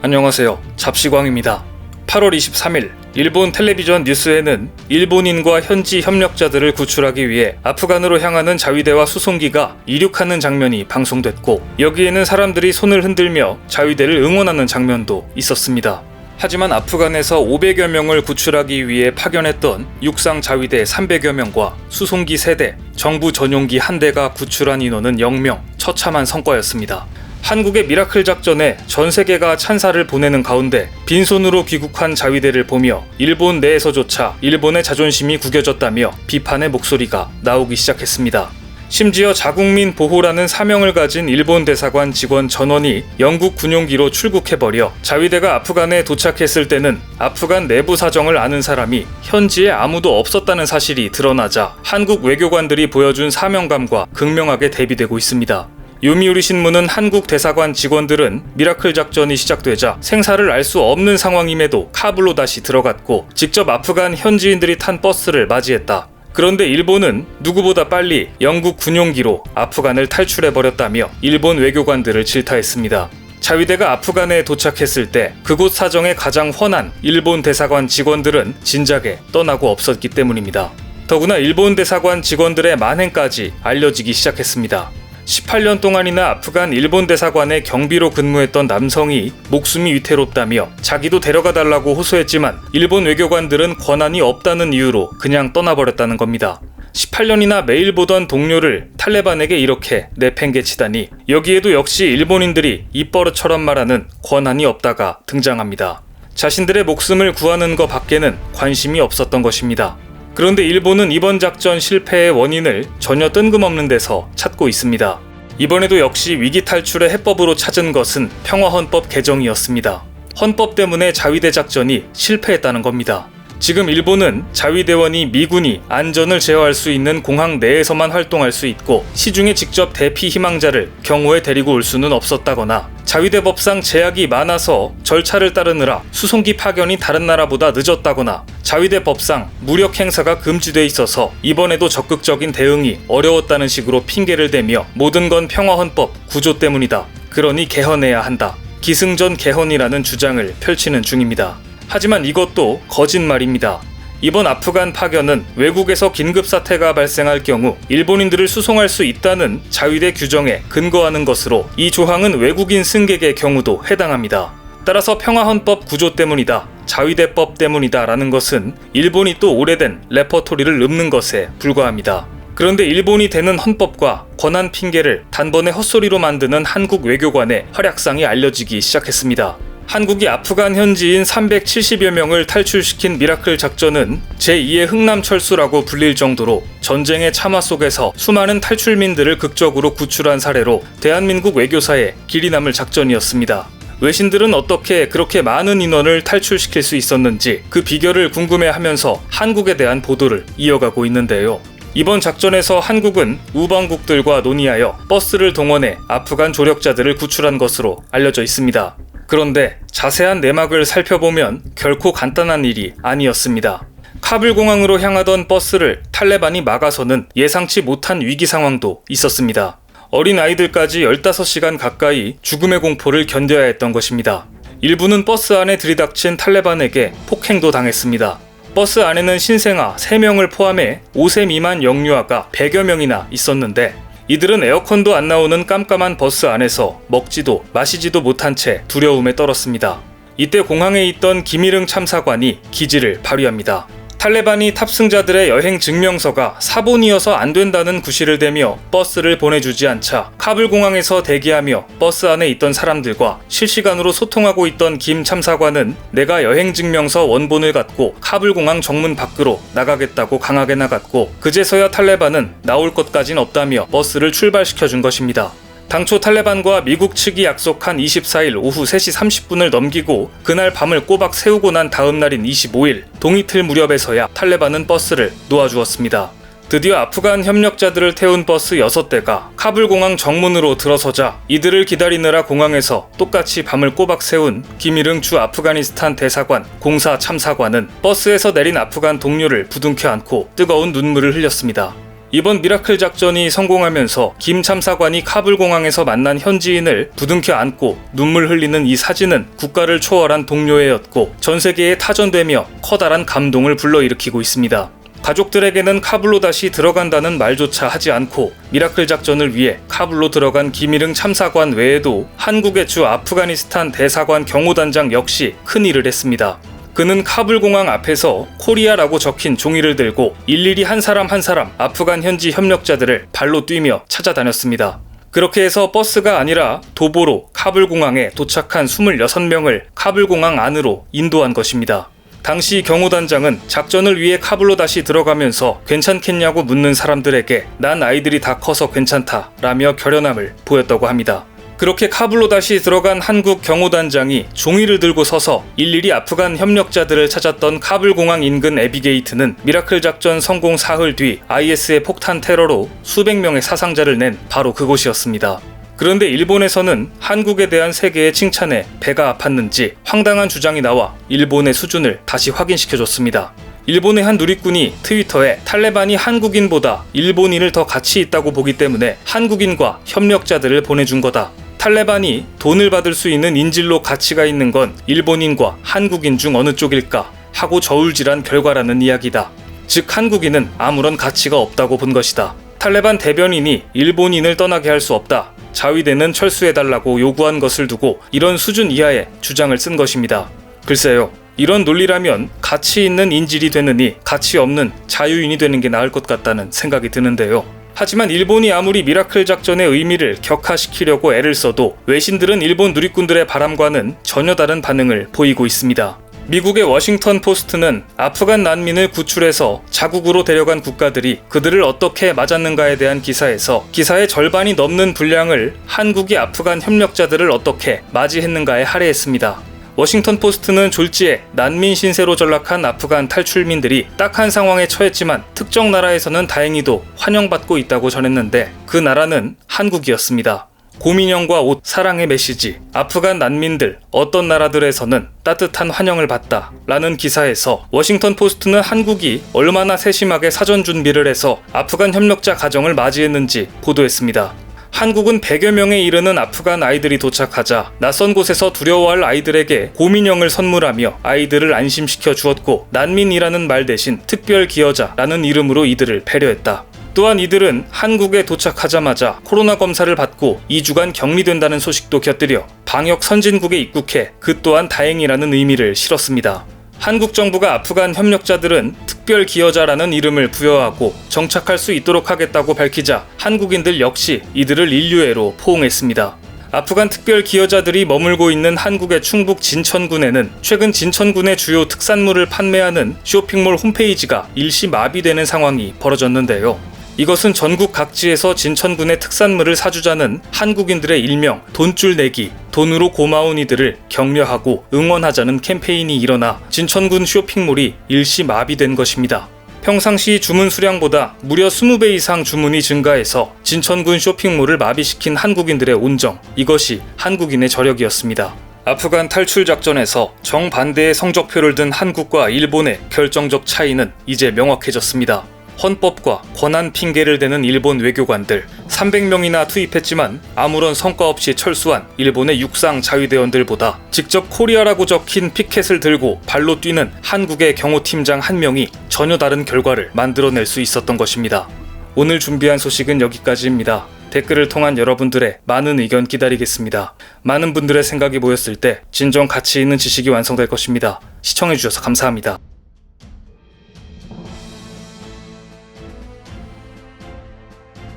안녕하세요. 잡시광입니다. 8월 23일 일본 텔레비전 뉴스에는 일본인과 현지 협력자들을 구출하기 위해 아프간으로 향하는 자위대와 수송기가 이륙하는 장면이 방송됐고, 여기에는 사람들이 손을 흔들며 자위대를 응원하는 장면도 있었습니다. 하지만 아프간에서 500여 명을 구출하기 위해 파견했던 육상 자위대 300여 명과 수송기 3대, 정부 전용기 1대가 구출한 인원은 0명, 처참한 성과였습니다. 한국의 미라클 작전에 전 세계가 찬사를 보내는 가운데 빈손으로 귀국한 자위대를 보며 일본 내에서조차 일본의 자존심이 구겨졌다며 비판의 목소리가 나오기 시작했습니다. 심지어 자국민 보호라는 사명을 가진 일본 대사관 직원 전원이 영국 군용기로 출국해버려 자위대가 아프간에 도착했을 때는 아프간 내부 사정을 아는 사람이 현지에 아무도 없었다는 사실이 드러나자 한국 외교관들이 보여준 사명감과 극명하게 대비되고 있습니다. 요미우리 신문은 한국 대사관 직원들은 미라클 작전이 시작되자 생사를 알 수 없는 상황임에도 카불로 다시 들어갔고 직접 아프간 현지인들이 탄 버스를 맞이했다. 그런데 일본은 누구보다 빨리 영국 군용기로 아프간을 탈출해버렸다며 일본 외교관들을 질타했습니다. 자위대가 아프간에 도착했을 때 그곳 사정에 가장 훤한 일본 대사관 직원들은 진작에 떠나고 없었기 때문입니다. 더구나 일본 대사관 직원들의 만행까지 알려지기 시작했습니다. 18년 동안이나 아프간 일본 대사관에 경비로 근무했던 남성이 목숨이 위태롭다며 자기도 데려가달라고 호소했지만 일본 외교관들은 권한이 없다는 이유로 그냥 떠나버렸다는 겁니다. 18년이나 매일 보던 동료를 탈레반에게 이렇게 내팽개치다니, 여기에도 역시 일본인들이 입버릇처럼 말하는 권한이 없다가 등장합니다. 자신들의 목숨을 구하는 것 밖에는 관심이 없었던 것입니다. 그런데 일본은 이번 작전 실패의 원인을 전혀 뜬금없는 데서 찾고 있습니다. 이번에도 역시 위기 탈출의 해법으로 찾은 것은 평화헌법 개정이었습니다. 헌법 때문에 자위대 작전이 실패했다는 겁니다. 지금 일본은 자위대원이 미군이 안전을 제어할 수 있는 공항 내에서만 활동할 수 있고, 시중에 직접 대피 희망자를 경호에 데리고 올 수는 없었다거나, 자위대 법상 제약이 많아서 절차를 따르느라 수송기 파견이 다른 나라보다 늦었다거나, 자위대 법상 무력 행사가 금지돼 있어서 이번에도 적극적인 대응이 어려웠다는 식으로 핑계를 대며 모든 건 평화헌법 구조 때문이다. 그러니 개헌해야 한다. 기승전 개헌이라는 주장을 펼치는 중입니다. 하지만 이것도 거짓말입니다. 이번 아프간 파견은 외국에서 긴급사태가 발생할 경우 일본인들을 수송할 수 있다는 자위대 규정에 근거하는 것으로, 이 조항은 외국인 승객의 경우도 해당합니다. 따라서 평화헌법 구조 때문이다, 자위대법 때문이다 라는 것은 일본이 또 오래된 레퍼토리를 읊는 것에 불과합니다. 그런데 일본이 대는 헌법과 권한 핑계를 단번에 헛소리로 만드는 한국 외교관의 활약상이 알려지기 시작했습니다. 한국이 아프간 현지인 370여 명을 탈출시킨 미라클 작전은 제2의 흥남철수라고 불릴 정도로 전쟁의 참화 속에서 수많은 탈출민들을 극적으로 구출한 사례로 대한민국 외교사에 길이 남을 작전이었습니다. 외신들은 어떻게 그렇게 많은 인원을 탈출시킬 수 있었는지 그 비결을 궁금해하면서 한국에 대한 보도를 이어가고 있는데요. 이번 작전에서 한국은 우방국들과 논의하여 버스를 동원해 아프간 조력자들을 구출한 것으로 알려져 있습니다. 그런데 자세한 내막을 살펴보면 결코 간단한 일이 아니었습니다. 카불 공항으로 향하던 버스를 탈레반이 막아서는 예상치 못한 위기 상황도 있었습니다. 어린 아이들까지 15시간 가까이 죽음의 공포를 견뎌야 했던 것입니다. 일부는 버스 안에 들이닥친 탈레반에게 폭행도 당했습니다. 버스 안에는 신생아 3명을 포함해 5세 미만 영유아가 100여 명이나 있었는데, 이들은 에어컨도 안 나오는 깜깜한 버스 안에서 먹지도 마시지도 못한 채 두려움에 떨었습니다. 이때 공항에 있던 김일흥 참사관이 기지를 발휘합니다. 탈레반이 탑승자들의 여행 증명서가 사본이어서 안 된다는 구실을 대며 버스를 보내주지 않자 카불 공항에서 대기하며 버스 안에 있던 사람들과 실시간으로 소통하고 있던 김 참사관은 내가 여행 증명서 원본을 갖고 카불 공항 정문 밖으로 나가겠다고 강하게 나갔고, 그제서야 탈레반은 나올 것까진 없다며 버스를 출발시켜준 것입니다. 당초 탈레반과 미국 측이 약속한 24일 오후 3시 30분을 넘기고 그날 밤을 꼬박 세우고 난 다음 날인 25일 동이틀 무렵에서야 탈레반은 버스를 놓아주었습니다. 드디어 아프간 협력자들을 태운 버스 6대가 카불 공항 정문으로 들어서자 이들을 기다리느라 공항에서 똑같이 밤을 꼬박 세운 김일흥 주 아프가니스탄 대사관 공사 참사관은 버스에서 내린 아프간 동료를 부둥켜 안고 뜨거운 눈물을 흘렸습니다. 이번 미라클 작전이 성공하면서 김 참사관이 카불 공항에서 만난 현지인을 부둥켜 안고 눈물 흘리는 이 사진은 국가를 초월한 동료애였고 전 세계에 타전되며 커다란 감동을 불러일으키고 있습니다. 가족들에게는 카불로 다시 들어간다는 말조차 하지 않고 미라클 작전을 위해 카불로 들어간 김일흥 참사관 외에도 한국의 주 아프가니스탄 대사관 경호단장 역시 큰일을 했습니다. 그는 카불 공항 앞에서 코리아라고 적힌 종이를 들고 일일이 한 사람 한 사람 아프간 현지 협력자들을 발로 뛰며 찾아다녔습니다. 그렇게 해서 버스가 아니라 도보로 카불 공항에 도착한 26명을 카불 공항 안으로 인도한 것입니다. 당시 경호단장은 작전을 위해 카불로 다시 들어가면서 괜찮겠냐고 묻는 사람들에게 난 아이들이 다 커서 괜찮다 라며 결연함을 보였다고 합니다. 그렇게 카불로 다시 들어간 한국 경호단장이 종이를 들고 서서 일일이 아프간 협력자들을 찾았던 카불 공항 인근 에비게이트는 미라클 작전 성공 사흘 뒤 IS의 폭탄 테러로 수백 명의 사상자를 낸 바로 그곳이었습니다. 그런데 일본에서는 한국에 대한 세계의 칭찬에 배가 아팠는지 황당한 주장이 나와 일본의 수준을 다시 확인시켜줬습니다. 일본의 한 누리꾼이 트위터에 탈레반이 한국인보다 일본인을 더 가치 있다고 보기 때문에 한국인과 협력자들을 보내준 거다. 탈레반이 돈을 받을 수 있는 인질로 가치가 있는 건 일본인과 한국인 중 어느 쪽일까 하고 저울질한 결과라는 이야기다. 즉 한국인은 아무런 가치가 없다고 본 것이다. 탈레반 대변인이 일본인을 떠나게 할 수 없다. 자위대는 철수해달라고 요구한 것을 두고 이런 수준 이하의 주장을 쓴 것입니다. 글쎄요. 이런 논리라면 가치 있는 인질이 되느니 가치 없는 자유인이 되는 게 나을 것 같다는 생각이 드는데요. 하지만 일본이 아무리 미라클 작전의 의미를 격화시키려고 애를 써도 외신들은 일본 누리꾼들의 바람과는 전혀 다른 반응을 보이고 있습니다. 미국의 워싱턴 포스트는 아프간 난민을 구출해서 자국으로 데려간 국가들이 그들을 어떻게 맞았는가에 대한 기사에서 기사의 절반이 넘는 분량을 한국이 아프간 협력자들을 어떻게 맞이했는가에 할애했습니다. 워싱턴 포스트는 졸지에 난민 신세로 전락한 아프간 탈출민들이 딱한 상황에 처했지만 특정 나라에서는 다행히도 환영받고 있다고 전했는데 그 나라는 한국이었습니다. 고민형과 옷, 사랑의 메시지, 아프간 난민들, 어떤 나라들에서는 따뜻한 환영을 받다 라는 기사에서 워싱턴 포스트는 한국이 얼마나 세심하게 사전 준비를 해서 아프간 협력자 가정을 맞이했는지 보도했습니다. 한국은 100여 명에 이르는 아프간 아이들이 도착하자 낯선 곳에서 두려워할 아이들에게 고민형을 선물하며 아이들을 안심시켜 주었고 난민이라는 말 대신 특별 기여자라는 이름으로 이들을 배려했다. 또한 이들은 한국에 도착하자마자 코로나 검사를 받고 2주간 격리된다는 소식도 곁들여 방역 선진국에 입국해 그 또한 다행이라는 의미를 실었습니다. 한국 정부가 아프간 협력자들은 특별 기여자라는 이름을 부여하고 정착할 수 있도록 하겠다고 밝히자 한국인들 역시 이들을 인류애로 포옹했습니다. 아프간 특별 기여자들이 머물고 있는 한국의 충북 진천군에는 최근 진천군의 주요 특산물을 판매하는 쇼핑몰 홈페이지가 일시 마비되는 상황이 벌어졌는데요. 이것은 전국 각지에서 진천군의 특산물을 사주자는 한국인들의 일명 돈줄 내기, 돈으로 고마운 이들을 격려하고 응원하자는 캠페인이 일어나 진천군 쇼핑몰이 일시 마비된 것입니다. 평상시 주문 수량보다 무려 20배 이상 주문이 증가해서 진천군 쇼핑몰을 마비시킨 한국인들의 온정, 이것이 한국인의 저력이었습니다. 아프간 탈출 작전에서 정반대의 성적표를 든 한국과 일본의 결정적 차이는 이제 명확해졌습니다. 헌법과 권한 핑계를 대는 일본 외교관들 300명이나 투입했지만 아무런 성과 없이 철수한 일본의 육상 자위대원들보다 직접 코리아라고 적힌 피켓을 들고 발로 뛰는 한국의 경호팀장 한 명이 전혀 다른 결과를 만들어낼 수 있었던 것입니다. 오늘 준비한 소식은 여기까지입니다. 댓글을 통한 여러분들의 많은 의견 기다리겠습니다. 많은 분들의 생각이 모였을 때 진정 가치 있는 지식이 완성될 것입니다. 시청해주셔서 감사합니다.